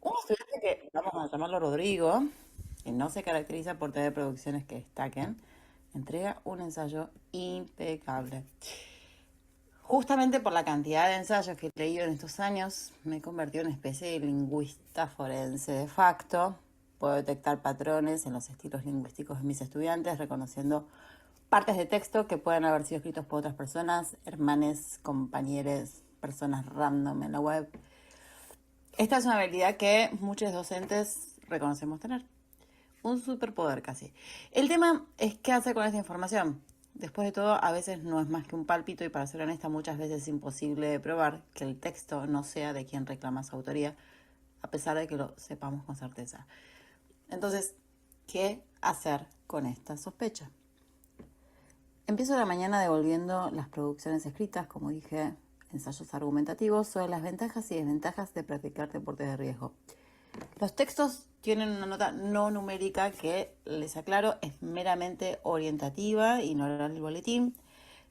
Un estudiante que, vamos a llamarlo Rodrigo, que no se caracteriza por tener producciones que destaquen, entrega un ensayo impecable. Justamente por la cantidad de ensayos que he leído en estos años, me he convertido en una especie de lingüista forense de facto. Puedo detectar patrones en los estilos lingüísticos de mis estudiantes, reconociendo partes de texto que pueden haber sido escritos por otras personas, hermanes, compañeros, personas random en la web. Esta es una habilidad que muchos docentes reconocemos tener. Un superpoder casi. El tema es qué hacer con esta información. Después de todo, a veces no es más que un pálpito y para ser honesta, muchas veces es imposible de probar que el texto no sea de quien reclama su autoría, a pesar de que lo sepamos con certeza. Entonces, ¿qué hacer con esta sospecha? Empiezo la mañana devolviendo las producciones escritas, como dije, ensayos argumentativos sobre las ventajas y desventajas de practicar deportes de riesgo. Los textos tienen una nota no numérica que, les aclaro, es meramente orientativa y no el boletín,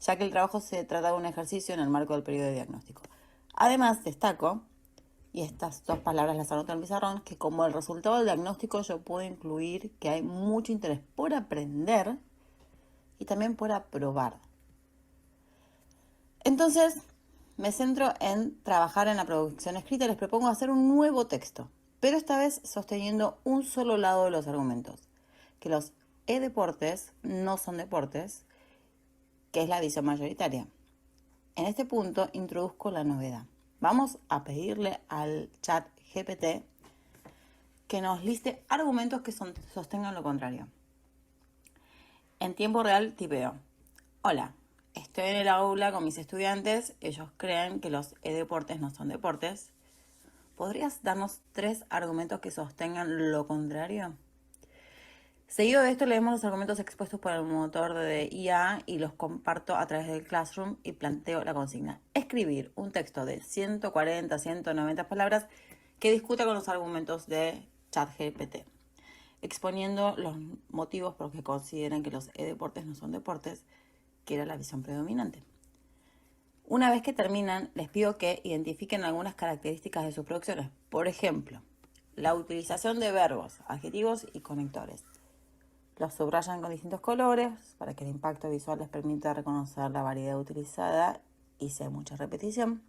ya que el trabajo se trata de un ejercicio en el marco del periodo de diagnóstico. Además, destaco, y estas dos palabras las anoto en el pizarrón, que como el resultado del diagnóstico yo puedo incluir que hay mucho interés por aprender y también por aprobar. Entonces, me centro en trabajar en la producción escrita y les propongo hacer un nuevo texto, pero esta vez sosteniendo un solo lado de los argumentos, que los e-deportes no son deportes, que es la visión mayoritaria. En este punto introduzco la novedad. Vamos a pedirle al chat GPT que nos liste argumentos que sostengan lo contrario. En tiempo real tipeo: hola, estoy en el aula con mis estudiantes, ellos creen que los e-deportes no son deportes. ¿Podrías darnos 3 argumentos que sostengan lo contrario? Seguido de esto leemos los argumentos expuestos por el motor de IA y los comparto a través del Classroom y planteo la consigna: escribir un texto de 140, 190 palabras que discuta con los argumentos de ChatGPT, exponiendo los motivos por los que consideran que los e-deportes no son deportes, que era la visión predominante. Una vez que terminan, les pido que identifiquen algunas características de sus producciones. Por ejemplo, la utilización de verbos, adjetivos y conectores. Los subrayan con distintos colores para que el impacto visual les permita reconocer la variedad utilizada y si hay mucha repetición.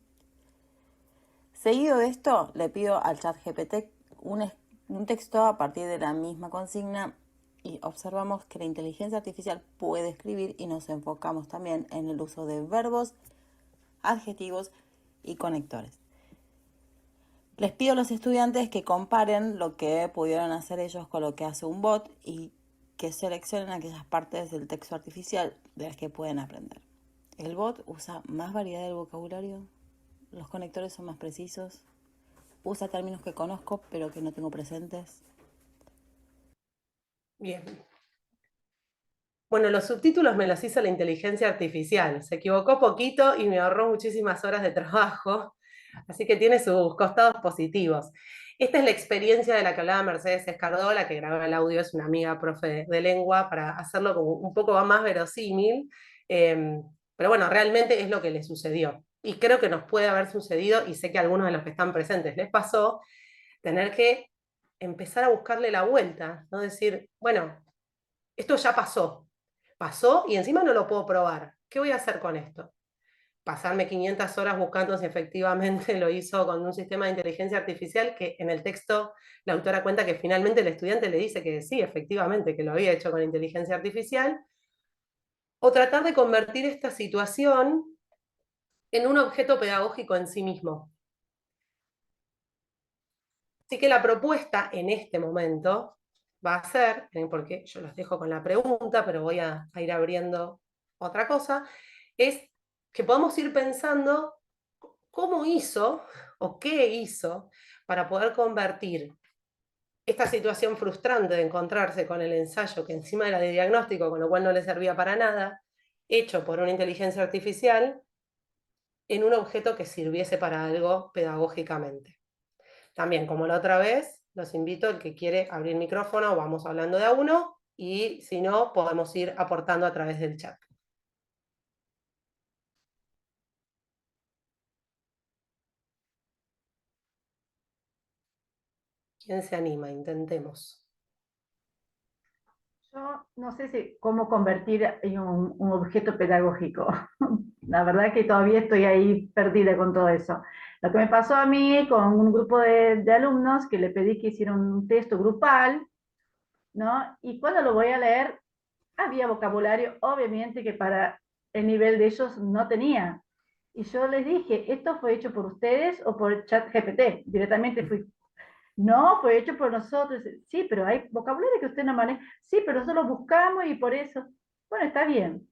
Seguido de esto, le pido al chat GPT un texto a partir de la misma consigna y observamos que la inteligencia artificial puede escribir y nos enfocamos también en el uso de verbos, adjetivos y conectores. Les pido a los estudiantes que comparen lo que pudieron hacer ellos con lo que hace un bot y que seleccionen aquellas partes del texto artificial de las que pueden aprender. El bot usa más variedad del vocabulario, los conectores son más precisos, usa términos que conozco pero que no tengo presentes. Bien. Bueno, los subtítulos me los hizo la inteligencia artificial. Se equivocó poquito y me ahorró muchísimas horas de trabajo, así que tiene sus costados positivos. Esta es la experiencia de la que hablaba Mercedes Escardola, que graba el audio, es una amiga profe de lengua, para hacerlo como un poco más verosímil. Eh, pero bueno, realmente es lo que le sucedió. Y creo que nos puede haber sucedido, y sé que a algunos de los que están presentes les pasó, tener que empezar a buscarle la vuelta, ¿no? Decir, bueno, esto ya pasó y encima no lo puedo probar. ¿Qué voy a hacer con esto? Pasarme 500 horas buscando si efectivamente lo hizo con un sistema de inteligencia artificial, que en el texto la autora cuenta que finalmente el estudiante le dice que sí, efectivamente, que lo había hecho con inteligencia artificial, o tratar de convertir esta situación en un objeto pedagógico en sí mismo. Así que la propuesta en este momento va a ser, porque yo los dejo con la pregunta, pero voy a ir abriendo otra cosa, es que podamos ir pensando cómo hizo o qué hizo para poder convertir esta situación frustrante de encontrarse con el ensayo que encima era de diagnóstico, con lo cual no le servía para nada, hecho por una inteligencia artificial, en un objeto que sirviese para algo pedagógicamente. También, como la otra vez, los invito, el que quiere abrir micrófono, vamos hablando de a uno, y si no, podemos ir aportando a través del chat. ¿Quién se anima? Intentemos. Yo no sé si cómo convertir en un objeto pedagógico. La verdad que todavía estoy ahí perdida con todo eso. Lo que me pasó a mí con un grupo de alumnos que le pedí que hicieran un texto grupal, ¿no? Y cuando lo voy a leer, había vocabulario, obviamente, que para el nivel de ellos no tenía. Y yo les dije, ¿esto fue hecho por ustedes o por ChatGPT? Directamente fui, no, fue hecho por nosotros. Sí, pero hay vocabulario que usted no maneja. Sí, pero nosotros lo buscamos y por eso. Bueno, está bien.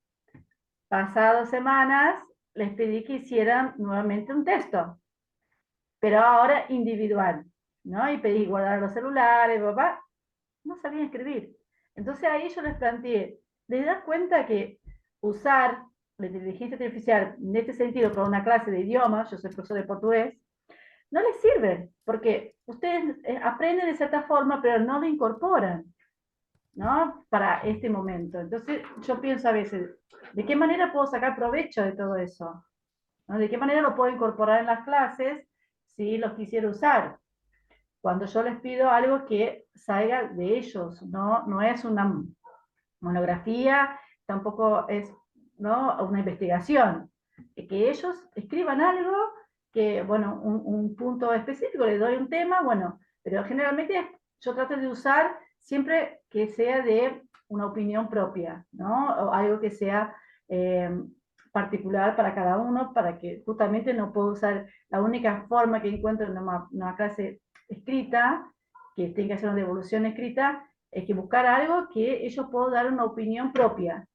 Pasadas semanas les pedí que hicieran nuevamente un texto, pero ahora individual, ¿no? Y pedí guardar los celulares, papá, no sabían escribir. Entonces ahí yo les planteé, ¿les das cuenta que usar la inteligencia artificial en este sentido para una clase de idiomas, yo soy profesor de portugués, no les sirve, porque ustedes aprenden de cierta forma, pero no lo incorporan, ¿no? Para este momento. Entonces yo pienso a veces, ¿de qué manera puedo sacar provecho de todo eso? ¿No? ¿De qué manera lo puedo incorporar en las clases si los quisiera usar? Cuando yo les pido algo que salga de ellos, no es una monografía, tampoco es, ¿no?, una investigación, que ellos escriban algo, que, bueno, un punto específico, les doy un tema, bueno, pero generalmente yo trato de usar siempre que sea de una opinión propia, ¿no? O algo que sea eh, particular para cada uno, para que justamente no puedo usar la única forma que encuentro en una clase escrita, que tenga que ser una devolución escrita, es que buscar algo que ellos puedan dar una opinión propia.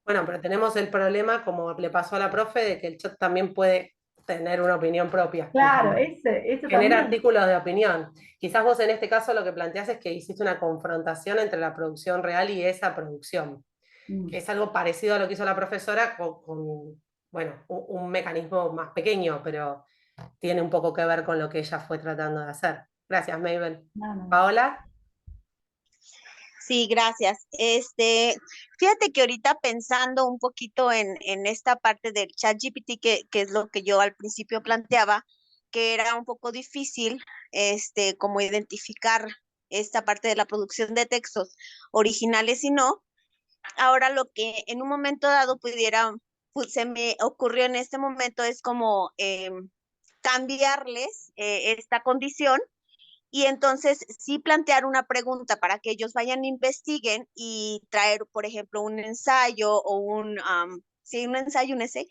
Bueno, pero tenemos el problema, como le pasó a la profe, de que el chat también puede tener una opinión propia. Claro, ese Genera también. artículos de opinión. Quizás vos en este caso lo que planteás es que hiciste una confrontación entre la producción real y esa producción, que es algo parecido a lo que hizo la profesora bueno, un mecanismo más pequeño, pero tiene un poco que ver con lo que ella fue tratando de hacer. Gracias, Mabel. No, no. Paola. Sí, gracias. Fíjate que ahorita pensando un poquito en esta parte del chat GPT, que es lo que yo al principio planteaba, que era un poco difícil, como identificar esta parte de la producción de textos originales y no. Ahora lo que en un momento dado pues, se me ocurrió en este momento es como cambiarles esta condición y entonces sí plantear una pregunta para que ellos vayan, investiguen y traer, por ejemplo, un ensayo o sí, un ensayo, un essay,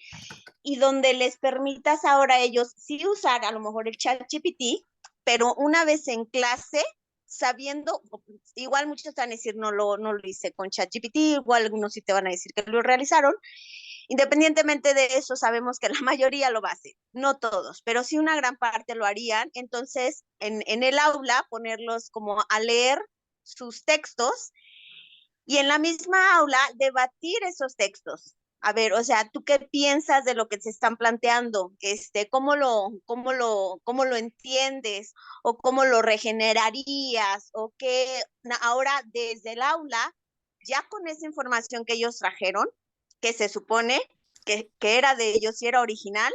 y donde les permitas ahora a ellos sí usar a lo mejor el chat GPT, pero una vez en clase, sabiendo, igual muchos te van a decir no lo hice con chat GPT, igual algunos sí te van a decir que lo realizaron. Independientemente de eso, sabemos que la mayoría lo va a hacer, no todos, pero sí una gran parte lo harían. Entonces, en el aula, ponerlos como a leer sus textos y en la misma aula debatir esos textos. A ver, o sea, ¿tú qué piensas de lo que se están planteando? ¿Cómo lo entiendes? ¿O cómo lo regenerarías? ¿O qué ahora desde el aula, ya con esa información que ellos trajeron, que se supone que era de ellos y era original,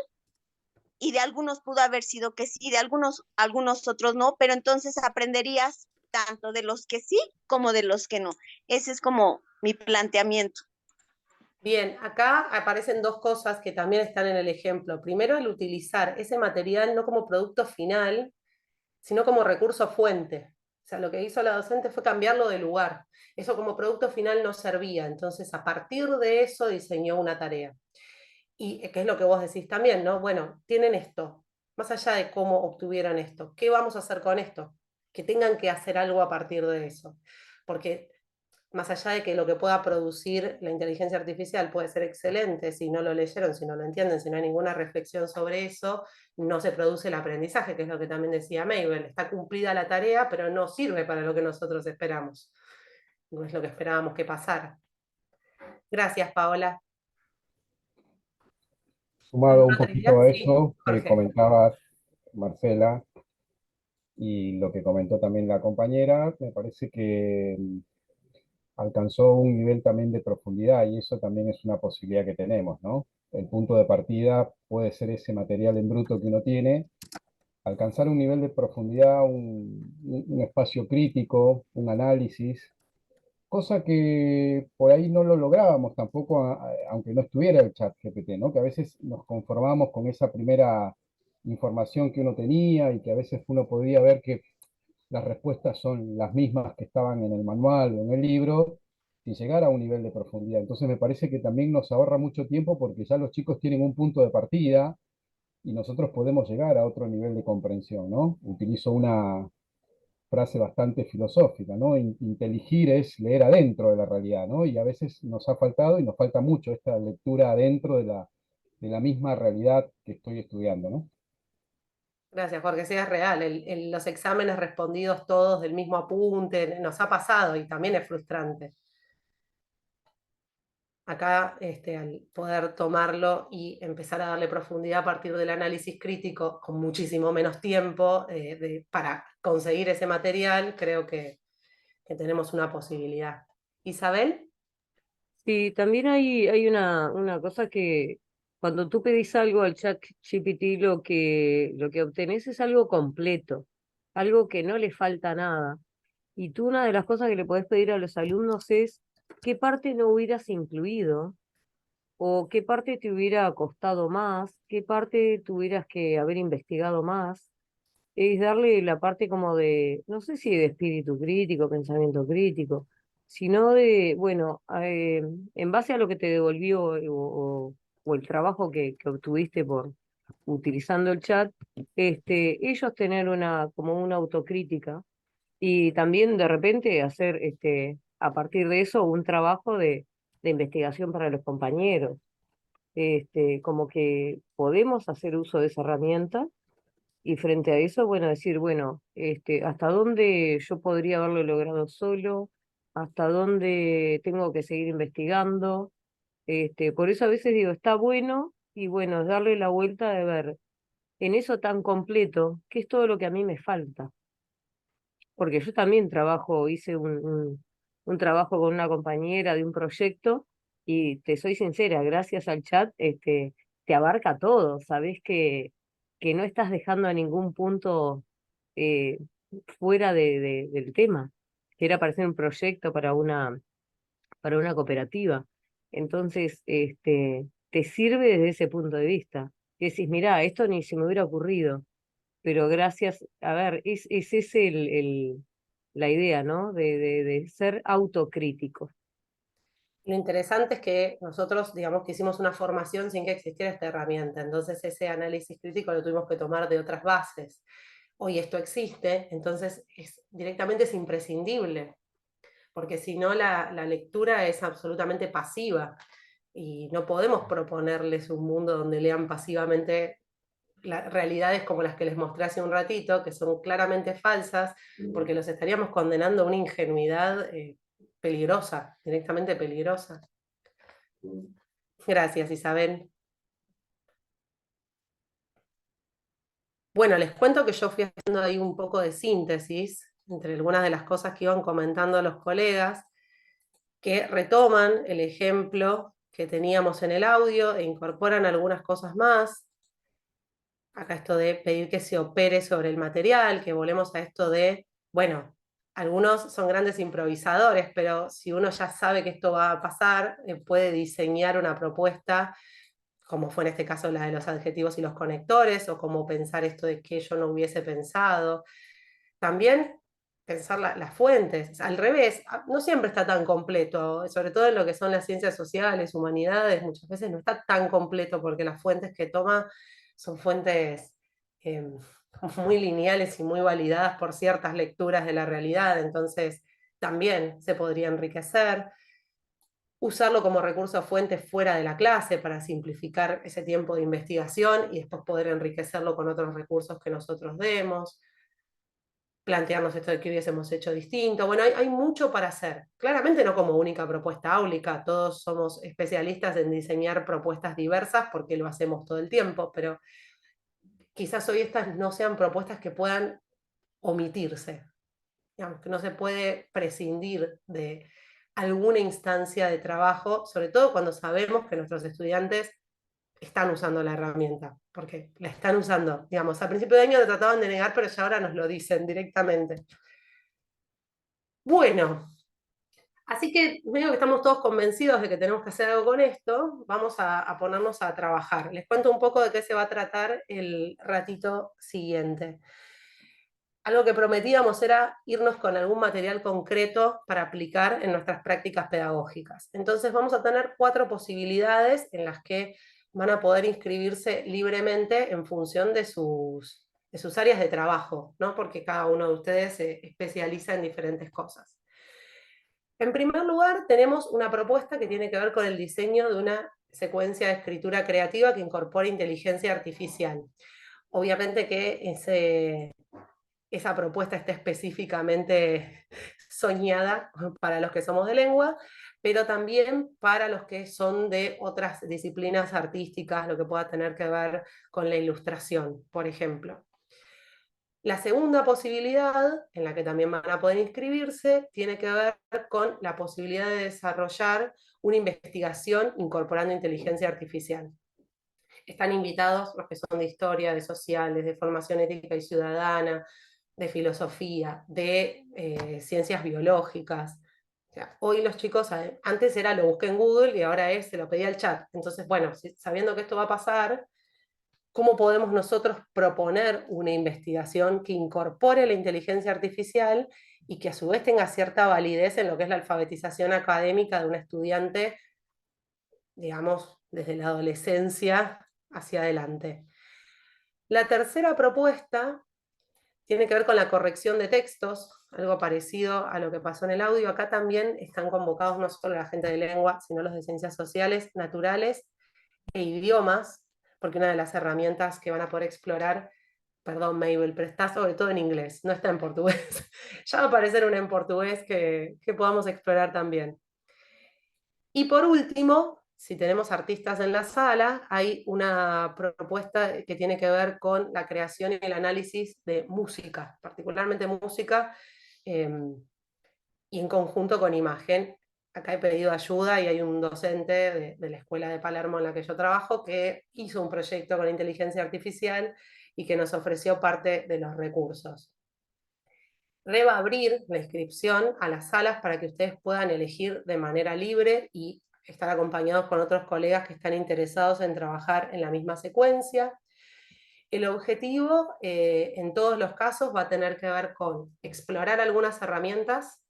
y de algunos pudo haber sido que sí, de algunos otros no, pero entonces aprenderías tanto de los que sí como de los que no. Ese es como mi planteamiento. Bien, acá aparecen dos cosas que también están en el ejemplo. Primero, el utilizar ese material no como producto final, sino como recurso fuente. O sea, lo que hizo la docente fue cambiarlo de lugar. Eso como producto final no servía. Entonces, a partir de eso diseñó una tarea. Y qué es lo que vos decís también, ¿no? Bueno, tienen esto. Más allá de cómo obtuvieron esto, ¿qué vamos a hacer con esto? Que tengan que hacer algo a partir de eso. Porque más allá de que lo que pueda producir la inteligencia artificial puede ser excelente, si no lo leyeron, si no lo entienden, si no hay ninguna reflexión sobre eso, no se produce el aprendizaje, que es lo que también decía Mabel. Está cumplida la tarea, pero no sirve para lo que nosotros esperamos. No es lo que esperábamos que pasara. Gracias, Paola. Sumado un poquito a Sí, eso que Jorge. comentaba Marcela y lo que comentó también la compañera, me parece que alcanzó un nivel también de profundidad y eso también es una posibilidad que tenemos, ¿no? El punto de partida puede ser ese material en bruto que uno tiene, alcanzar un nivel de profundidad, un espacio crítico, un análisis, cosa que por ahí no lo lográbamos tampoco, aunque no estuviera el chat GPT, ¿no? Que a veces nos conformábamos con esa primera información que uno tenía y que a veces uno podía ver que las respuestas son las mismas que estaban en el manual o en el libro, sin llegar a un nivel de profundidad. Entonces me parece que también nos ahorra mucho tiempo porque ya los chicos tienen un punto de partida y nosotros podemos llegar a otro nivel de comprensión, ¿no? Utilizo una frase bastante filosófica, ¿no? Inteligir es leer adentro de la realidad, ¿no? Y a veces nos ha faltado y nos falta mucho esta lectura adentro de la misma realidad que estoy estudiando, ¿no? Gracias, Jorge, sí es real. Los exámenes respondidos todos del mismo apunte, nos ha pasado y también es frustrante. Acá, al poder tomarlo y empezar a darle profundidad a partir del análisis crítico con muchísimo menos tiempo para conseguir ese material, creo que tenemos una posibilidad. Isabel, Sí, también hay una cosa que cuando tú pedís algo al chat GPT, lo que obtenés es algo completo, algo que no le falta nada. Y tú una de las cosas que le podés pedir a los alumnos es qué parte no hubieras incluido o qué parte te hubiera costado más, qué parte tuvieras que haber investigado más. Es darle la parte como de, no sé si de espíritu crítico, pensamiento crítico, sino de, bueno, en base a lo que te devolvió o el trabajo que obtuviste por utilizando el chat, ellos tener como una autocrítica y también de repente hacer a partir de eso un trabajo de investigación para los compañeros. Como que podemos hacer uso de esa herramienta y frente a eso, bueno, decir, bueno, hasta dónde yo podría haberlo logrado solo, hasta dónde tengo que seguir investigando. Por eso a veces digo, está bueno y bueno, es darle la vuelta de ver en eso tan completo, qué es todo lo que a mí me falta. Porque yo también hice un trabajo con una compañera de un proyecto y te soy sincera, gracias al chat, te abarca todo, sabés que no estás dejando a ningún punto eh, fuera del tema, que era para hacer un proyecto para una cooperativa. Entonces, te sirve desde ese punto de vista. Y decís, mirá, esto ni se me hubiera ocurrido, pero gracias, a ver, es ese la idea, ¿no? De ser autocríticos. lo interesante es que nosotros, digamos que hicimos una formación sin que existiera esta herramienta, entonces ese análisis crítico lo tuvimos que tomar de otras bases. Hoy esto existe, entonces directamente es imprescindible, porque si no la lectura es absolutamente pasiva y no podemos proponerles un mundo donde lean pasivamente realidades como las que les mostré hace un ratito, que son claramente falsas, porque los estaríamos condenando a una ingenuidad peligrosa, directamente peligrosa. Gracias, Isabel. Bueno, les cuento que yo fui haciendo ahí un poco de síntesis entre algunas de las cosas que iban comentando los colegas, que retoman el ejemplo que teníamos en el audio e incorporan algunas cosas más. Acá esto de pedir que se opere sobre el material, que volvemos a esto de, bueno, algunos son grandes improvisadores, pero si uno ya sabe que esto va a pasar, puede diseñar una propuesta, como fue en este caso la de los adjetivos y los conectores, o como pensar esto de que yo no hubiese pensado. También pensar las fuentes, al revés, no siempre está tan completo, sobre todo en lo que son las ciencias sociales, humanidades, muchas veces no está tan completo porque las fuentes que toma son fuentes muy lineales y muy validadas por ciertas lecturas de la realidad, entonces también se podría enriquecer. Usarlo como recurso fuente fuera de la clase para simplificar ese tiempo de investigación y después poder enriquecerlo con otros recursos que nosotros demos. Plantearnos esto de que hubiésemos hecho distinto. Bueno, hay mucho para hacer. Claramente no como única propuesta áulica, todos somos especialistas en diseñar propuestas diversas porque lo hacemos todo el tiempo, pero quizás hoy estas no sean propuestas que puedan omitirse, digamos, que no se puede prescindir de alguna instancia de trabajo, sobre todo cuando sabemos que nuestros estudiantes están usando la herramienta, porque la están usando. Digamos, al principio de año lo trataban de negar, pero ya ahora nos lo dicen directamente. Bueno, así que veo que estamos todos convencidos de que tenemos que hacer algo con esto. Vamos a ponernos a trabajar. Les cuento un poco de qué se va a tratar el ratito siguiente. Algo que prometíamos era irnos con algún material concreto para aplicar en nuestras prácticas pedagógicas. Entonces vamos a tener 4 posibilidades en las que van a poder inscribirse libremente en función de sus áreas de trabajo, ¿no? Porque cada uno de ustedes se especializa en diferentes cosas. En primer lugar, tenemos una propuesta que tiene que ver con el diseño de una secuencia de escritura creativa que incorpore inteligencia artificial. Obviamente que esa propuesta está específicamente soñada para los que somos de lengua, pero también para los que son de otras disciplinas artísticas, lo que pueda tener que ver con la ilustración, por ejemplo. La segunda posibilidad, en la que también van a poder inscribirse, tiene que ver con la posibilidad de desarrollar una investigación incorporando inteligencia artificial. Están invitados los que son de historia, de sociales, de formación ética y ciudadana, de filosofía, de ciencias biológicas. O sea, hoy los chicos, antes era lo busqué en Google y ahora se lo pedí al chat. Entonces, bueno, sabiendo que esto va a pasar, ¿cómo podemos nosotros proponer una investigación que incorpore la inteligencia artificial y que a su vez tenga cierta validez en lo que es la alfabetización académica de un estudiante, digamos, desde la adolescencia hacia adelante? La tercera propuesta tiene que ver con la corrección de textos, algo parecido a lo que pasó en el audio. Acá también están convocados no solo la gente de lengua, sino los de ciencias sociales, naturales e idiomas, porque una de las herramientas que van a poder explorar, perdón Mabel, pero está sobre todo en inglés, no está en portugués. Ya va a aparecer una en portugués que podamos explorar también. Y por último, si tenemos artistas en la sala, hay una propuesta que tiene que ver con la creación y el análisis de música, particularmente música, y en conjunto con imagen. Acá he pedido ayuda y hay un docente de la escuela de Palermo en la que yo trabajo que hizo un proyecto con inteligencia artificial y que nos ofreció parte de los recursos. Va a abrir la inscripción a las salas para que ustedes puedan elegir de manera libre y estar acompañados con otros colegas que están interesados en trabajar en la misma secuencia. El objetivo, en todos los casos, va a tener que ver con explorar algunas herramientas,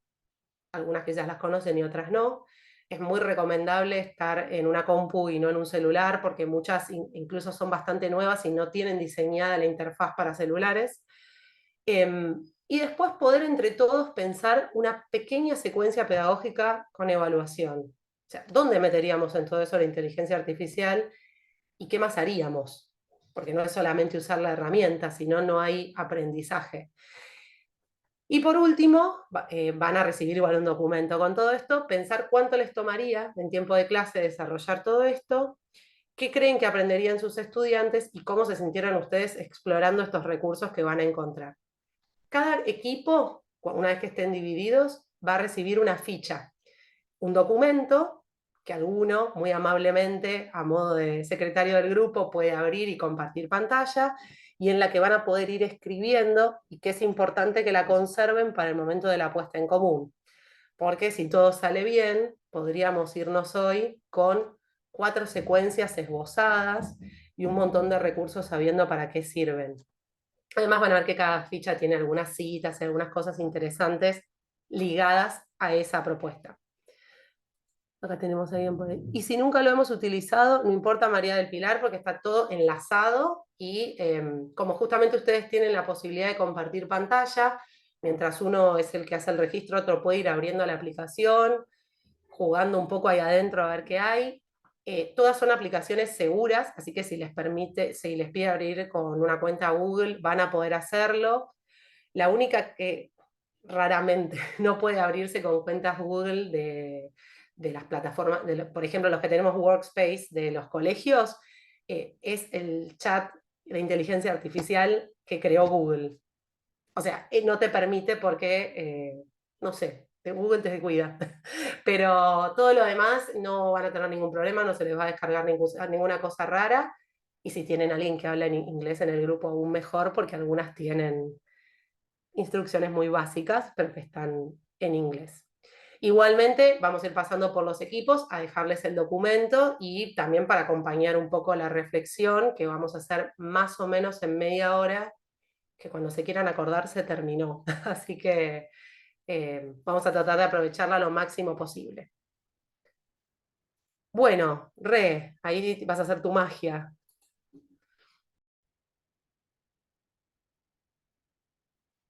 algunas que ya las conocen y otras no. Es muy recomendable estar en una compu y no en un celular, porque muchas incluso son bastante nuevas y no tienen diseñada la interfaz para celulares. Y después poder entre todos pensar una pequeña secuencia pedagógica con evaluación. O sea, ¿dónde meteríamos en todo eso la inteligencia artificial y qué más haríamos? Porque no es solamente usar la herramienta, sino no hay aprendizaje. Y por último, van a recibir igual un documento con todo esto, pensar cuánto les tomaría en tiempo de clase desarrollar todo esto, qué creen que aprenderían sus estudiantes y cómo se sintieran ustedes explorando estos recursos que van a encontrar. Cada equipo, una vez que estén divididos, va a recibir una ficha, un documento que alguno, muy amablemente, a modo de secretario del grupo, puede abrir y compartir pantalla, y en la que van a poder ir escribiendo, y que es importante que la conserven para el momento de la puesta en común. Porque si todo sale bien, podríamos irnos hoy con 4 secuencias esbozadas y un montón de recursos sabiendo para qué sirven. Además van a ver que cada ficha tiene algunas citas y algunas cosas interesantes ligadas a esa propuesta. Acá tenemos a alguien por ahí. Y si nunca lo hemos utilizado, no importa María del Pilar, porque está todo enlazado y como justamente ustedes tienen la posibilidad de compartir pantalla, mientras uno es el que hace el registro, otro puede ir abriendo la aplicación, jugando un poco ahí adentro a ver qué hay. Todas son aplicaciones seguras, así que si les pide abrir con una cuenta Google, van a poder hacerlo. La única que raramente no puede abrirse con cuentas Google de las plataformas, por ejemplo, los que tenemos Workspace de los colegios, es el chat de inteligencia artificial que creó Google. O sea, no te permite porque, no sé, Google te cuida. Pero todo lo demás no van a tener ningún problema, no se les va a descargar ninguna cosa rara. Y si tienen a alguien que habla en inglés en el grupo, aún mejor, porque algunas tienen instrucciones muy básicas, pero que están en inglés. Igualmente, vamos a ir pasando por los equipos a dejarles el documento y también para acompañar un poco la reflexión, que vamos a hacer más o menos en media hora, que cuando se quieran acordar se terminó. Así que vamos a tratar de aprovecharla lo máximo posible. Bueno, ahí vas a hacer tu magia.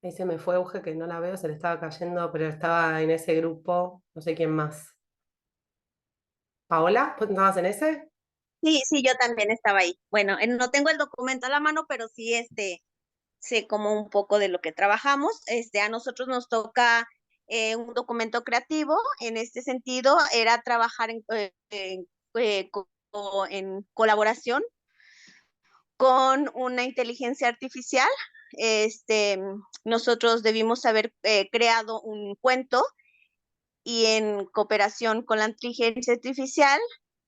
Ahí se me fue Euge, que no la veo, se le estaba cayendo, pero estaba en ese grupo, no sé quién más. ¿Paola? ¿Vos estabas en ese? Sí, sí, yo también estaba ahí. Bueno, no tengo el documento a la mano, pero sí, sé como un poco de lo que trabajamos. A nosotros nos toca un documento creativo. En este sentido, era trabajar en colaboración con una inteligencia artificial. Nosotros debimos haber creado un cuento y en cooperación con la inteligencia artificial,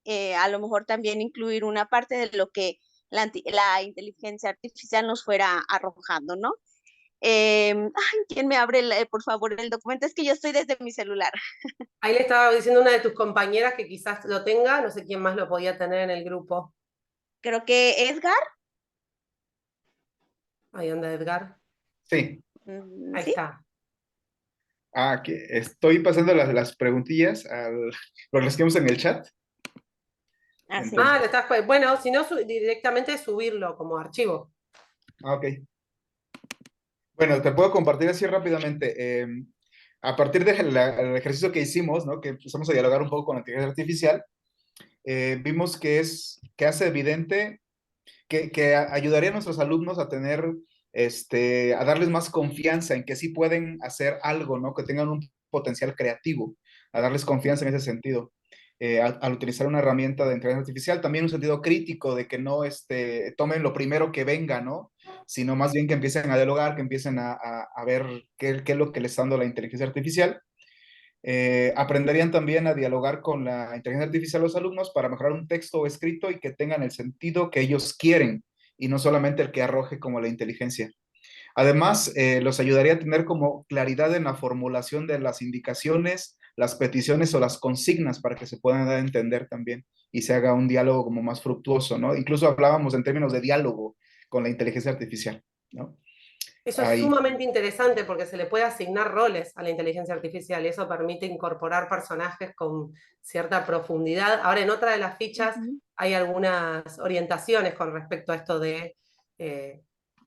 a lo mejor también incluir una parte de lo que la inteligencia artificial nos fuera arrojando, ¿no? ¿Quién me abre, por favor, el documento? Es que yo estoy desde mi celular. Ahí le estaba diciendo a una de tus compañeras que quizás lo tenga, no sé quién más lo podía tener en el grupo. Creo que Edgar. Ahí anda Edgar. Sí. Ahí Sí. está. Que estoy pasando las preguntillas lo que escribimos en el chat. Así. Entonces, Bueno, si no, directamente subirlo como archivo. ok. Bueno, te puedo compartir así rápidamente. A partir del ejercicio que hicimos, ¿no? Que empezamos a dialogar un poco con la inteligencia artificial, vimos que hace evidente que ayudaría a nuestros alumnos a tener, a darles más confianza en que sí pueden hacer algo, ¿no? Que tengan un potencial creativo, a darles confianza en ese sentido. Al utilizar una herramienta de inteligencia artificial, también un sentido crítico de que no tomen lo primero que venga, ¿no? Sino más bien que empiecen a dialogar, que empiecen a ver qué es lo que les está dando la inteligencia artificial. Aprenderían también a dialogar con la inteligencia artificial los alumnos para mejorar un texto escrito y que tengan el sentido que ellos quieren y no solamente el que arroje como la inteligencia. Además, los ayudaría a tener como claridad en la formulación de las indicaciones, las peticiones o las consignas para que se puedan dar a entender también y se haga un diálogo como más fructuoso, ¿no? Incluso hablábamos en términos de diálogo con la inteligencia artificial, ¿no? Eso es Ahí. sumamente interesante porque se le puede asignar roles a la inteligencia artificial y eso permite incorporar personajes con cierta profundidad. Ahora, en otra de las fichas hay algunas orientaciones con respecto a esto de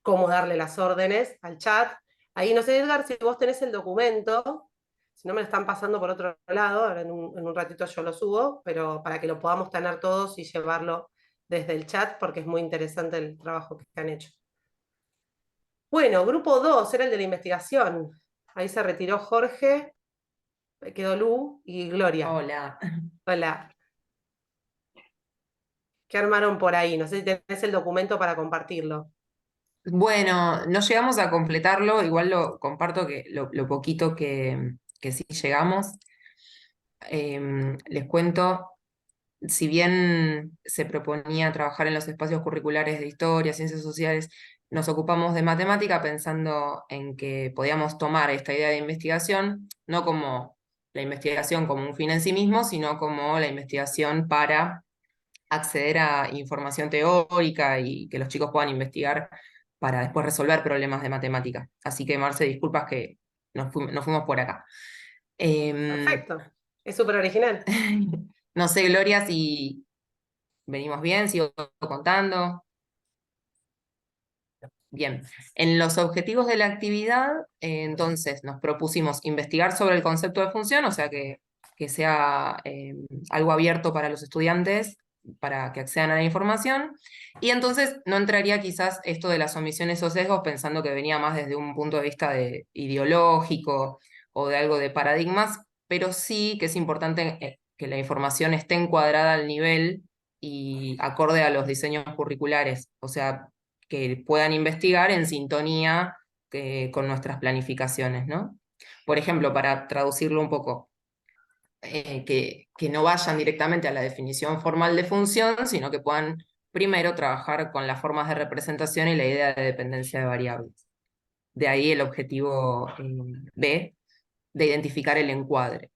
cómo darle las órdenes al chat. Ahí no sé, Edgar, si vos tenés el documento, si no me lo están pasando por otro lado, ahora en un ratito yo lo subo, pero para que lo podamos tener todos y llevarlo desde el chat porque es muy interesante el trabajo que han hecho. Bueno, grupo 2 era el de la investigación. Ahí se retiró Jorge, quedó Lu y Gloria. Hola. Hola. ¿Qué armaron por ahí? No sé si tenés el documento para compartirlo. Bueno, no llegamos a completarlo, igual lo comparto que lo poquito que sí llegamos. Les cuento, si bien se proponía trabajar en los espacios curriculares de historia, ciencias sociales, nos ocupamos de matemática pensando en que podíamos tomar esta idea de investigación, no como la investigación como un fin en sí mismo, sino como la investigación para acceder a información teórica y que los chicos puedan investigar para después resolver problemas de matemática. Así que, Marce, disculpas que nos fuimos por acá. Perfecto. Es súper original. No sé, Gloria, si venimos bien, sigo contando. Bien, en los objetivos de la actividad, entonces nos propusimos investigar sobre el concepto de función, o sea que sea algo abierto para los estudiantes, para que accedan a la información, y entonces no entraría quizás esto de las omisiones o sesgos pensando que venía más desde un punto de vista ideológico o de algo de paradigmas, pero sí que es importante que la información esté encuadrada al nivel y acorde a los diseños curriculares, o sea, que puedan investigar en sintonía con nuestras planificaciones, ¿no? Por ejemplo, para traducirlo un poco, que no vayan directamente a la definición formal de función, sino que puedan primero trabajar con las formas de representación y la idea de dependencia de variables. De ahí el objetivo B, de identificar el encuadre.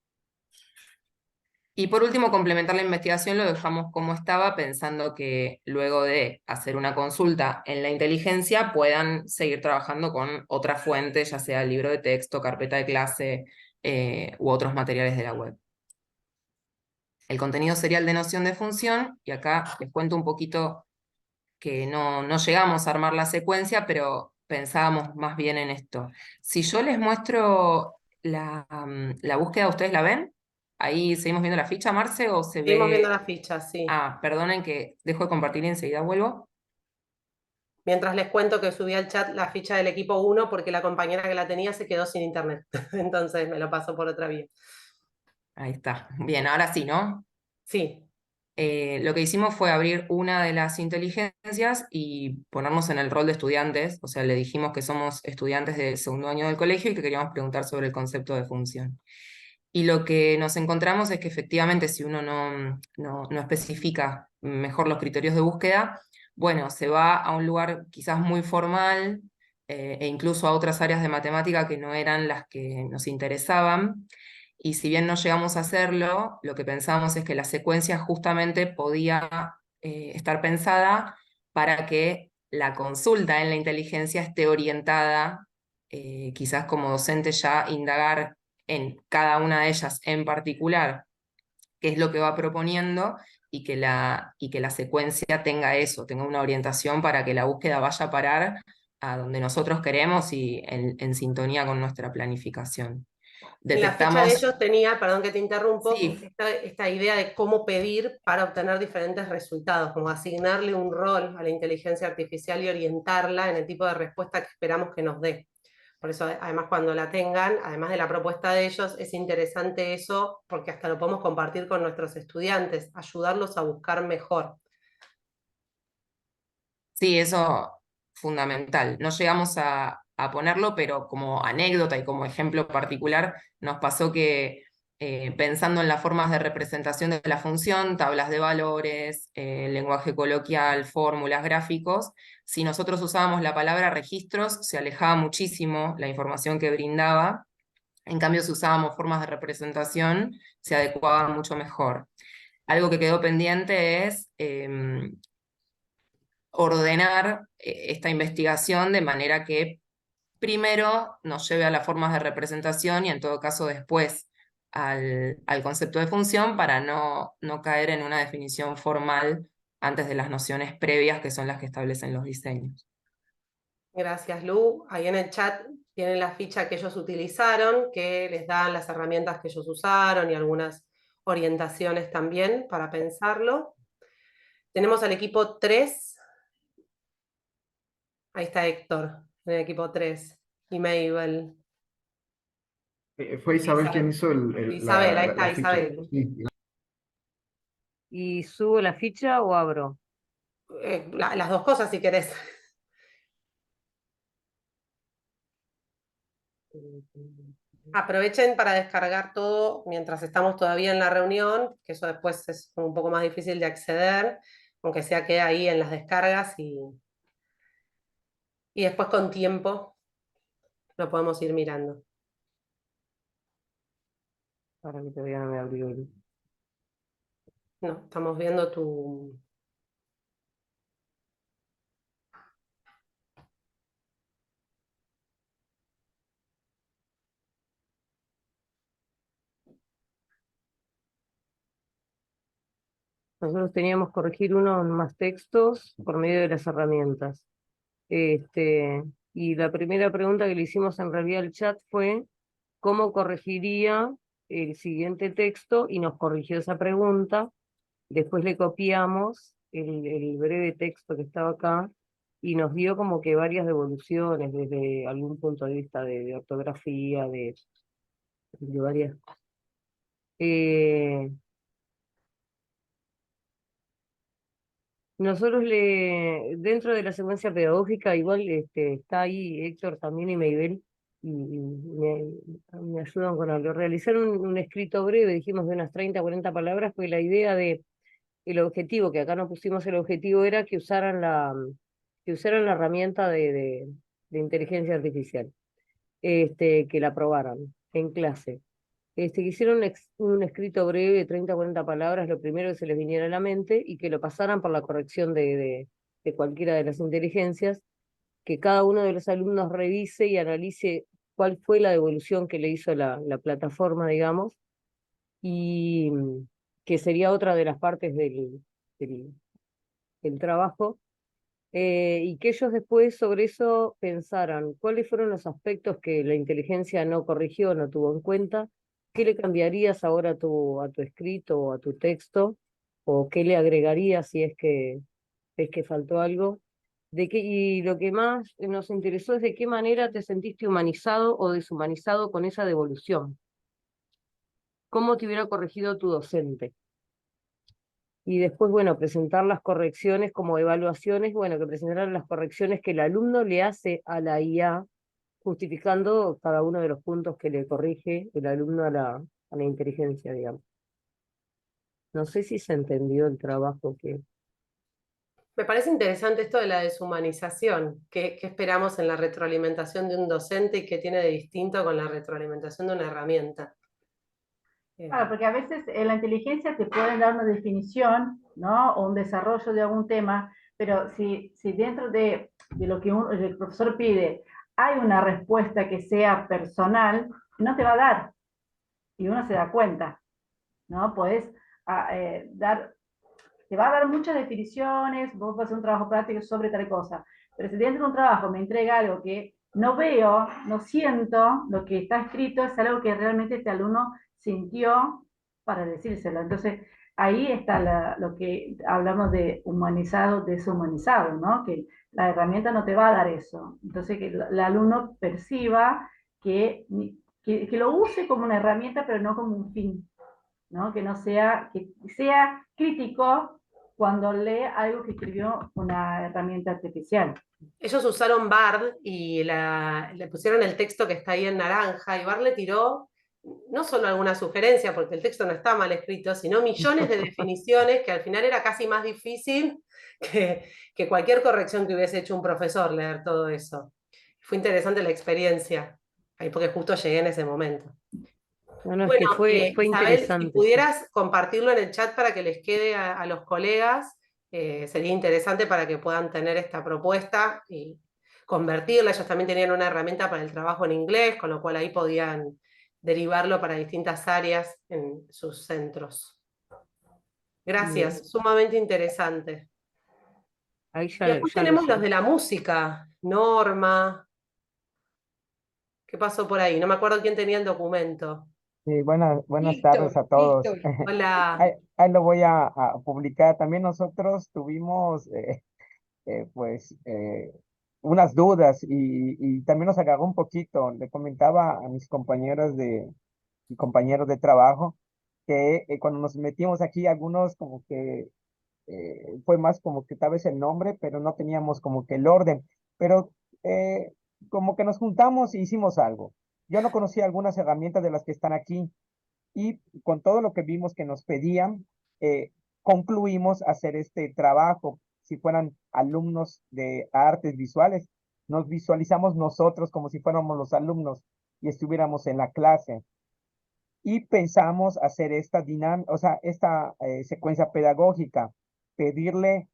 Y por último, complementar la investigación lo dejamos como estaba, pensando que luego de hacer una consulta en la inteligencia puedan seguir trabajando con otras fuentes, ya sea libro de texto, carpeta de clase u otros materiales de la web. El contenido serial de noción de función, y acá les cuento un poquito que no llegamos a armar la secuencia, pero pensábamos más bien en esto. Si yo les muestro la búsqueda, ¿ustedes la ven? Ahí seguimos viendo la ficha, Marce, o se Seguimos viendo ve... las fichas, sí. Ah, perdonen que dejo de compartir y enseguida vuelvo. Mientras les cuento que subí al chat la ficha del equipo 1 porque la compañera que la tenía se quedó sin internet. Entonces me lo paso por otra vía. Ahí está. Bien, ahora sí, ¿no? Sí, Lo que hicimos fue abrir una de las inteligencias y ponernos en el rol de estudiantes, o sea, le dijimos que somos estudiantes del segundo año del colegio y que queríamos preguntar sobre el concepto de función. Y lo que nos encontramos es que efectivamente si uno no especifica mejor los criterios de búsqueda, bueno, se va a un lugar quizás muy formal e incluso a otras áreas de matemática que no eran las que nos interesaban. Y si bien no llegamos a hacerlo, lo que pensamos es que la secuencia justamente podía estar pensada para que la consulta en la inteligencia esté orientada, quizás como docente ya indagar en cada una de ellas en particular qué es lo que va proponiendo y que la secuencia tenga eso, tenga una orientación para que la búsqueda vaya a parar a donde nosotros queremos y en sintonía con nuestra planificación. en la ficha de Detectamos, ellos tenía, perdón que te interrumpo, sí, esta idea de cómo pedir para obtener diferentes resultados, como asignarle un rol a la inteligencia artificial y orientarla en el tipo de respuesta que esperamos que nos dé. Por eso, además, cuando la tengan, además de la propuesta de ellos, es interesante eso, porque hasta lo podemos compartir con nuestros estudiantes, ayudarlos a buscar mejor. sí, eso fundamental. No llegamos a ponerlo, pero como anécdota y como ejemplo particular, nos pasó que pensando en las formas de representación de la función, tablas de valores, lenguaje coloquial, fórmulas, gráficos, si nosotros usábamos la palabra registros, se alejaba muchísimo la información que brindaba. En cambio, si usábamos formas de representación, se adecuaba mucho mejor. Algo que quedó pendiente es ordenar esta investigación de manera que primero nos lleve a las formas de representación y en todo caso después al concepto de función para no caer en una definición formal antes de las nociones previas que son las que establecen los diseños. Gracias, Lu. Ahí en el chat tienen la ficha que ellos utilizaron, que les dan las herramientas que ellos usaron y algunas orientaciones también para pensarlo. Tenemos al equipo 3. Ahí está Héctor, en el equipo 3. Y Mabel. Fue Isabel quien Isabel. hizo Isabel, ahí está, la ficha. Isabel. Sí. ¿Y subo la ficha o abro? Las dos cosas si querés. Aprovechen para descargar todo mientras estamos todavía en la reunión, que eso después es un poco más difícil de acceder, aunque sea que ahí en las descargas y después con tiempo lo podemos ir mirando. Para que todavía no me abrió el... No, estamos viendo tu... Nosotros teníamos que corregir unos más textos por medio de las herramientas. Y la primera pregunta que le hicimos en realidad al chat fue cómo corregiría el siguiente texto y nos corrigió esa pregunta. Después le copiamos el breve texto que estaba acá y nos dio como que varias devoluciones desde algún punto de vista de ortografía, de varias. Nosotros dentro de la secuencia pedagógica, igual está ahí Héctor también y Meibel, y me ayudan con algo. Realizar un escrito breve, dijimos de unas 30, 40 palabras, porque la idea de el objetivo, que acá no pusimos el objetivo, era que usaran la herramienta de inteligencia artificial, que la probaran en clase. Que hicieron un escrito breve de 30 o 40 palabras, lo primero que se les viniera a la mente, y que lo pasaran por la corrección de cualquiera de las inteligencias, que cada uno de los alumnos revise y analice cuál fue la devolución que le hizo la plataforma, digamos, y que sería otra de las partes del, del trabajo, y que ellos después sobre eso pensaran cuáles fueron los aspectos que la inteligencia no corrigió, no tuvo en cuenta, qué le cambiarías ahora a tu escrito o a tu texto, o qué le agregarías si es que ves que faltó algo. Y lo que más nos interesó es de qué manera te sentiste humanizado o deshumanizado con esa devolución. ¿Cómo te hubiera corregido tu docente? Y después, bueno, presentar las correcciones como evaluaciones, bueno, que presentaran las correcciones que el alumno le hace a la IA, justificando cada uno de los puntos que le corrige el alumno a la inteligencia, digamos. No sé si se entendió el trabajo que... Me parece interesante esto de la deshumanización. ¿Qué esperamos en la retroalimentación de un docente y qué tiene de distinto con la retroalimentación de una herramienta? Claro, porque a veces la inteligencia te puede dar una definición, ¿no? O un desarrollo de algún tema, pero si dentro de lo que el profesor pide hay una respuesta que sea personal, no te va a dar. Y uno se da cuenta, ¿no? Podés te va a dar muchas definiciones, vos vas a hacer un trabajo práctico sobre tal cosa, pero si dentro de un trabajo me entrega algo que no veo, no siento, lo que está escrito es algo que realmente este alumno sintió para decírselo. Entonces, ahí está lo que hablamos de humanizado, deshumanizado, ¿no? Que la herramienta no te va a dar eso. Entonces, que el alumno perciba que lo use como una herramienta, pero no como un fin, ¿no? Que sea crítico cuando lee algo que escribió una herramienta artificial. Ellos usaron Bard y le pusieron el texto que está ahí en naranja, y Bard le tiró no solo alguna sugerencia, porque el texto no está mal escrito, sino millones de definiciones que al final era casi más difícil que cualquier corrección que hubiese hecho un profesor leer todo eso. Fue interesante la experiencia, ahí porque justo llegué en ese momento. No, es Bueno, que fue Isabel, si interesante. pudieras compartirlo en el chat para que les quede a los colegas, sería interesante para que puedan tener esta propuesta y convertirla. Ellos también tenían una herramienta para el trabajo en inglés, con lo cual ahí podían derivarlo para distintas áreas en sus centros. Gracias, Bien. sumamente interesante. Ahí Y después ya lo tenemos sé. los de la música, Norma. ¿Qué pasó por ahí? No me acuerdo quién tenía el documento. Sí, buenas tardes a todos. Hola. Ahí lo voy a publicar. También nosotros tuvimos pues unas dudas y también nos agarró un poquito. Le comentaba a mis compañeros y compañeros de trabajo que cuando nos metimos aquí, algunos como que fue más como que tal vez el nombre, pero no teníamos como que el orden. Pero como que nos juntamos e hicimos algo. Yo no conocía algunas herramientas de las que están aquí y con todo lo que vimos que nos pedían, concluimos hacer este trabajo. Si fueran alumnos de artes visuales, nos visualizamos nosotros como si fuéramos los alumnos y estuviéramos en la clase. Y pensamos hacer esta dinámica, o sea, esta secuencia pedagógica, pedirle,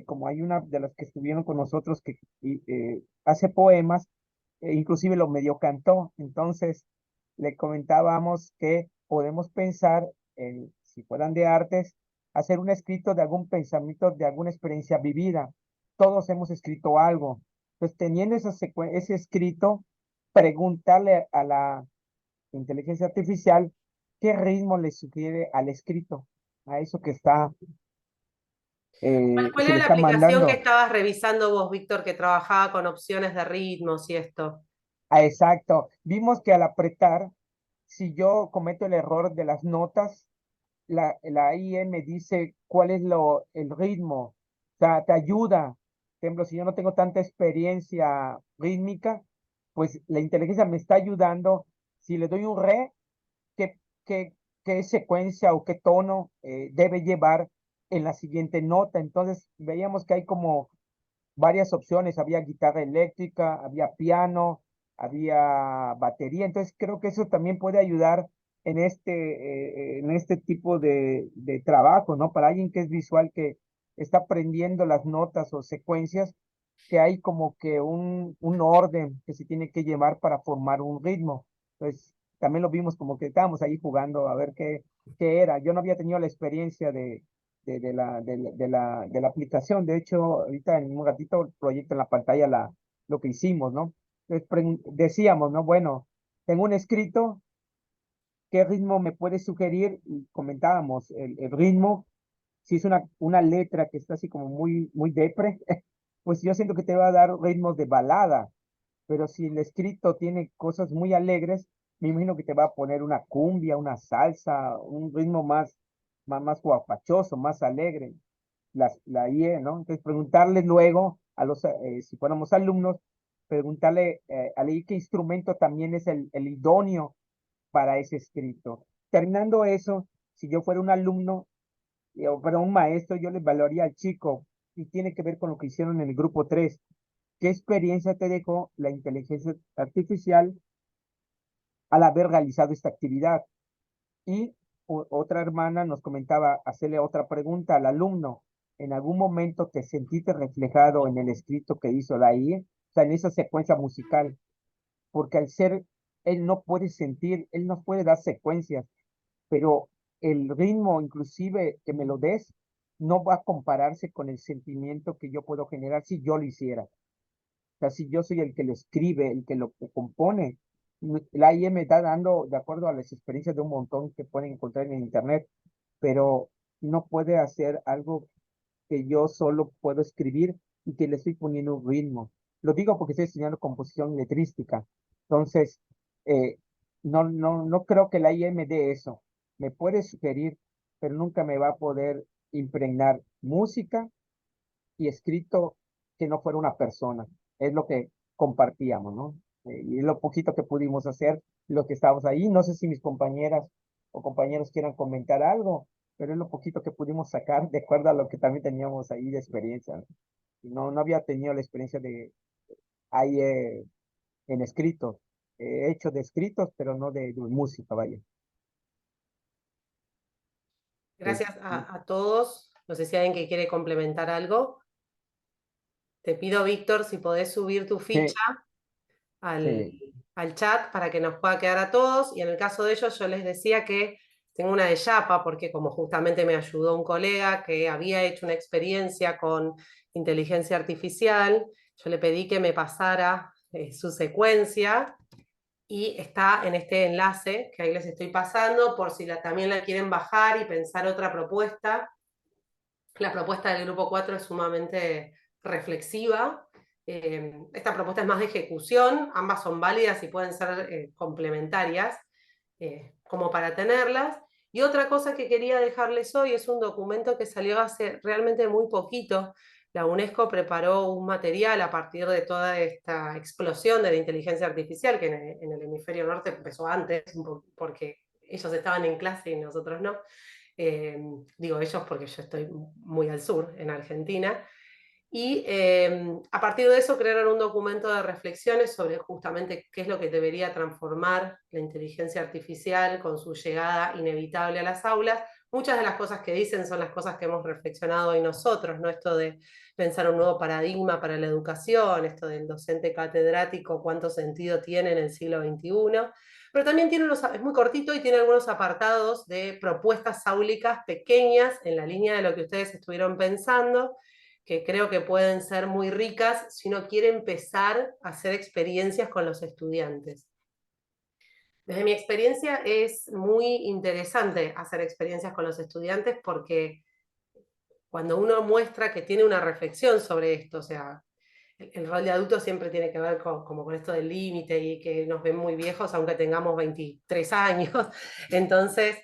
como hay una de las que estuvieron con nosotros que hace poemas, inclusive lo medio cantó, entonces le comentábamos que podemos pensar en, si fueran de artes, hacer un escrito de algún pensamiento, de alguna experiencia vivida. Todos hemos escrito algo. Entonces, teniendo ese escrito, preguntarle a la inteligencia artificial qué ritmo le sugiere al escrito, a eso que está, ¿Cuál se era le la está aplicación que mandando. estabas revisando vos, Víctor, que trabajaba con opciones de ritmos y esto? Exacto. Vimos que al apretar, si yo cometo el error de las notas, la IE me dice cuál es el ritmo, o sea, te ayuda. Por ejemplo, si yo no tengo tanta experiencia rítmica, pues la inteligencia me está ayudando si le doy un re, qué secuencia o qué tono debe llevar en la siguiente nota. Entonces veíamos que hay como varias opciones, había guitarra eléctrica, había piano, había batería, entonces creo que eso también puede ayudar en este tipo de trabajo, ¿no? Para alguien que es visual, que está aprendiendo las notas o secuencias, que hay como que un orden que se tiene que llevar para formar un ritmo. Entonces, también lo vimos como que estábamos ahí jugando a ver qué era. Yo no había tenido la experiencia de la aplicación. De hecho, ahorita en un ratito proyecto en la pantalla lo que hicimos, ¿no? Entonces, decíamos, ¿no? Bueno, tengo un escrito, ¿qué ritmo me puede sugerir? Y comentábamos, el ritmo, si es una letra que está así como muy, muy depre, pues yo siento que te va a dar ritmos de balada, pero si el escrito tiene cosas muy alegres, me imagino que te va a poner una cumbia, una salsa, un ritmo más guapachoso, más alegre, la IE, ¿no? Entonces preguntarle luego si fuéramos alumnos, preguntarle a la IE qué instrumento también es el idóneo para ese escrito. Terminando eso, si yo fuera un alumno, pero un maestro, yo le valoraría al chico, y tiene que ver con lo que hicieron en el grupo 3. ¿Qué experiencia te dejó la inteligencia artificial al haber realizado esta actividad? Y otra hermana nos comentaba hacerle otra pregunta al alumno. ¿En algún momento te sentiste reflejado en el escrito que hizo la IE? O sea, en esa secuencia musical. Porque al ser, él no puede sentir, él no puede dar secuencias, pero el ritmo inclusive que me lo des no va a compararse con el sentimiento que yo puedo generar si yo lo hiciera. O sea, si yo soy el que lo escribe, el que lo compone, la IE me está dando, de acuerdo a las experiencias de un montón que pueden encontrar en internet, pero no puede hacer algo que yo solo puedo escribir y que le estoy poniendo un ritmo. Lo digo porque estoy estudiando composición letrística. Entonces, eh, no creo que la IE me dé eso. Me puede sugerir, pero nunca me va a poder impregnar música y escrito que no fuera una persona. Es lo que compartíamos, ¿no? Y lo poquito que pudimos hacer, lo que estábamos ahí. No sé si mis compañeras o compañeros quieran comentar algo, pero es lo poquito que pudimos sacar de acuerdo a lo que también teníamos ahí de experiencia, ¿no? No había tenido la experiencia de ahí en escritos. He hecho de escritos, pero no de música, vaya. Gracias a todos. No sé si hay alguien que quiere complementar algo. Te pido, Víctor, si podés subir tu ficha al chat para que nos pueda quedar a todos. Y en el caso de ellos, yo les decía que tengo una de Yapa, porque como justamente me ayudó un colega que había hecho una experiencia con inteligencia artificial, yo le pedí que me pasara su secuencia y está en este enlace que ahí les estoy pasando por si también la quieren bajar y pensar otra propuesta. La propuesta del grupo 4 es sumamente reflexiva. Esta propuesta es más de ejecución, ambas son válidas y pueden ser complementarias como para tenerlas. Y otra cosa que quería dejarles hoy es un documento que salió hace realmente muy poquito. La UNESCO preparó un material a partir de toda esta explosión de la inteligencia artificial, que en el hemisferio norte empezó antes, porque ellos estaban en clase y nosotros no. Digo ellos porque yo estoy muy al sur, en Argentina. Y a partir de eso crearon un documento de reflexiones sobre justamente qué es lo que debería transformar la inteligencia artificial con su llegada inevitable a las aulas. Muchas de las cosas que dicen son las cosas que hemos reflexionado hoy nosotros, ¿no? Esto de pensar un nuevo paradigma para la educación, esto del docente catedrático, cuánto sentido tiene en el siglo XXI. Pero también es muy cortito y tiene algunos apartados de propuestas áulicas pequeñas en la línea de lo que ustedes estuvieron pensando, que creo que pueden ser muy ricas si uno quiere empezar a hacer experiencias con los estudiantes. Desde mi experiencia es muy interesante hacer experiencias con los estudiantes porque cuando uno muestra que tiene una reflexión sobre esto, o sea, el rol de adulto siempre tiene que ver como con esto del límite y que nos ven muy viejos aunque tengamos 23 años. Entonces,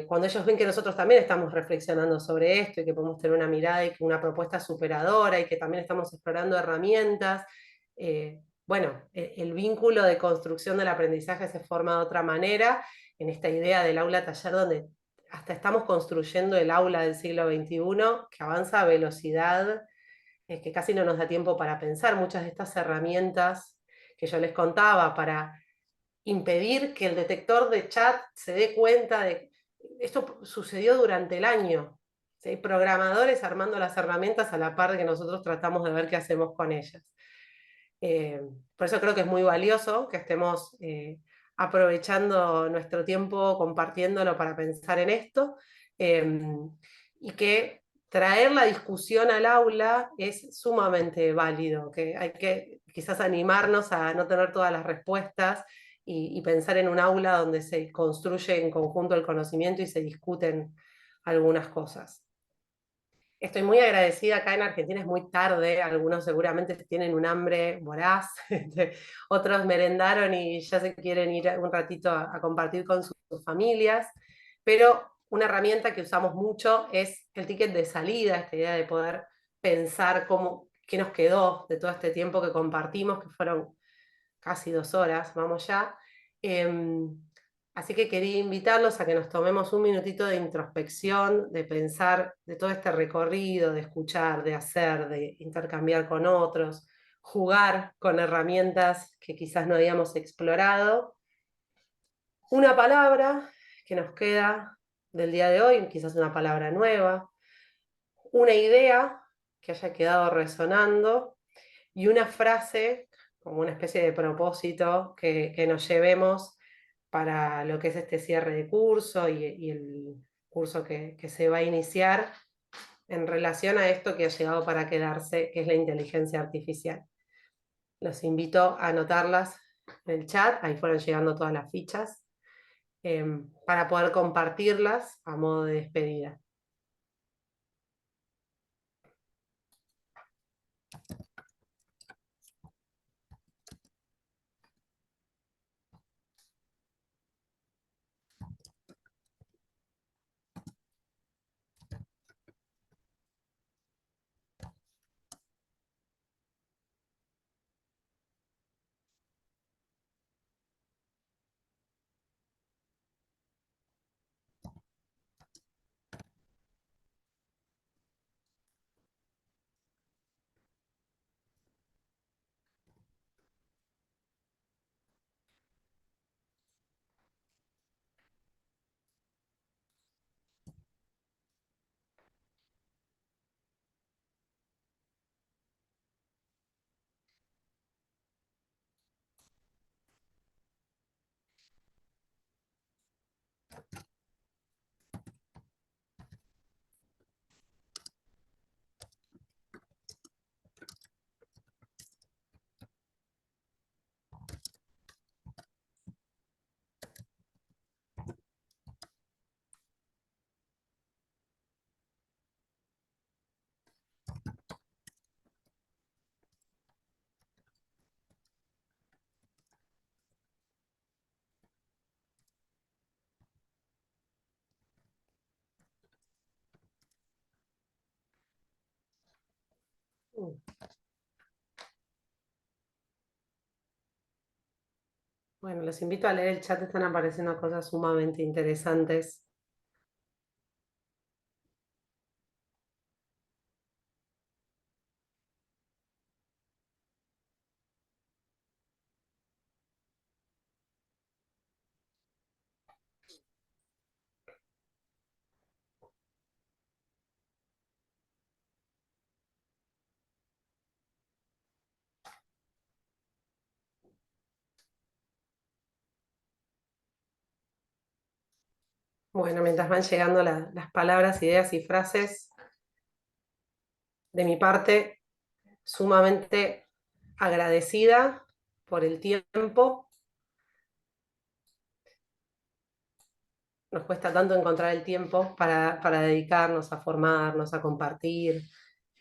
cuando ellos ven que nosotros también estamos reflexionando sobre esto y que podemos tener una mirada y una propuesta superadora y que también estamos explorando herramientas, bueno, el vínculo de construcción del aprendizaje se forma de otra manera, en esta idea del aula taller donde hasta estamos construyendo el aula del siglo XXI, que avanza a velocidad, que casi no nos da tiempo para pensar muchas de estas herramientas que yo les contaba para impedir que el detector de chat se dé cuenta de... Esto sucedió durante el año. ¿Sí? Programadores armando las herramientas a la par de que nosotros tratamos de ver qué hacemos con ellas. Por eso creo que es muy valioso que estemos aprovechando nuestro tiempo, compartiéndolo para pensar en esto, y que traer la discusión al aula es sumamente válido, que hay que quizás animarnos a no tener todas las respuestas y pensar en un aula donde se construye en conjunto el conocimiento y se discuten algunas cosas. Estoy muy agradecida, acá en Argentina es muy tarde, algunos seguramente tienen un hambre voraz, otros merendaron y ya se quieren ir un ratito a compartir con sus familias, pero una herramienta que usamos mucho es el ticket de salida, esta idea de poder pensar qué nos quedó de todo este tiempo que compartimos, que fueron casi 2 horas, vamos ya. Así que quería invitarlos a que nos tomemos un minutito de introspección, de pensar de todo este recorrido, de escuchar, de hacer, de intercambiar con otros, jugar con herramientas que quizás no habíamos explorado. Una palabra que nos queda del día de hoy, quizás una palabra nueva, una idea que haya quedado resonando y una frase como una especie de propósito que nos llevemos para lo que es este cierre de curso y el curso que se va a iniciar en relación a esto que ha llegado para quedarse, que es la inteligencia artificial. Los invito a anotarlas en el chat, ahí fueron llegando todas las fichas, para poder compartirlas a modo de despedida. Bueno, los invito a leer el chat, están apareciendo cosas sumamente interesantes. Bueno, mientras van llegando las palabras, ideas y frases, de mi parte, sumamente agradecida por el tiempo. Nos cuesta tanto encontrar el tiempo para dedicarnos a formarnos, a compartir,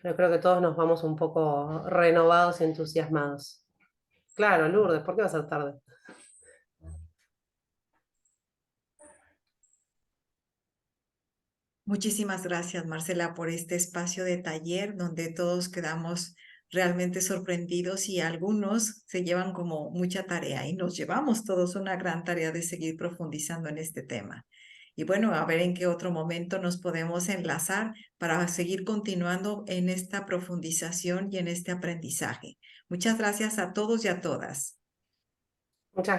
pero creo que todos nos vamos un poco renovados y entusiasmados. Claro, Lourdes, ¿por qué va a ser tarde? Muchísimas gracias, Marcela, por este espacio de taller donde todos quedamos realmente sorprendidos y algunos se llevan como mucha tarea y nos llevamos todos una gran tarea de seguir profundizando en este tema. Y bueno, a ver en qué otro momento nos podemos enlazar para seguir continuando en esta profundización y en este aprendizaje. Muchas gracias a todos y a todas. Muchas